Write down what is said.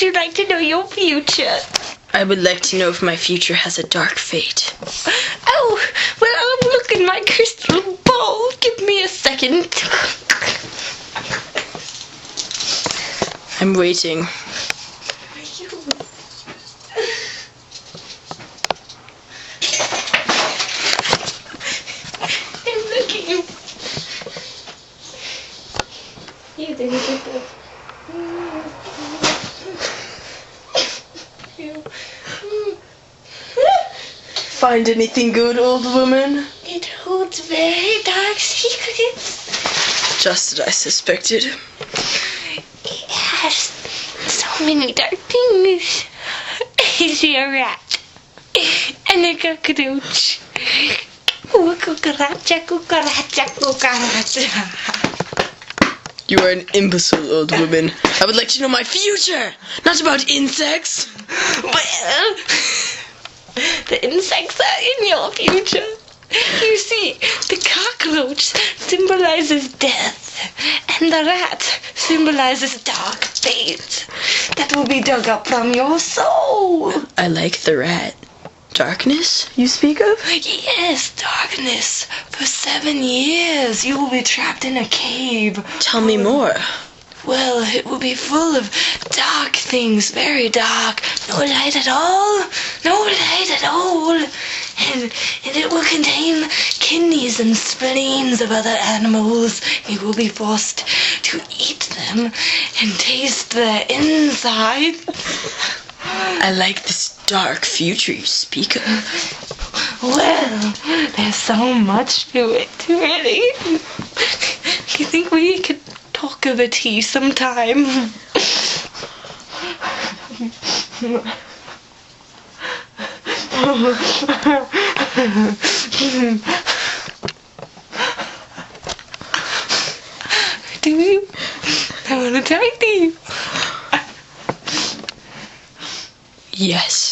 you like to know your future? I would like to know if my future has a dark fate. Oh, well, I'll look in my crystal ball. Give me a second. I'm waiting. I'm looking. You didn't get the... Find anything good, old woman? It holds very dark secrets. Just as I suspected. It has so many dark things. I see a rat and a cockroach. Oh, cucaracha, cucaracha, cucaracha. You are an imbecile, old woman. I would like to know my future, not about insects. Well, the insects are in your future. You see, the cockroach symbolizes death, and the rat symbolizes dark fate that will be dug up from your soul. I like the rat. Darkness, you speak of? Yes, darkness. For 7 years, you will be trapped in a cave. Tell me more. Well, it will be full of dark things, very dark. No light at all. No light at all. And it will contain kidneys and spleens of other animals. You will be forced to eat them and taste their inside. I like this dark future you speak of. Well, there's so much to it, really. You think we could talk over tea sometime? Do you? I want to talk to you. Yes.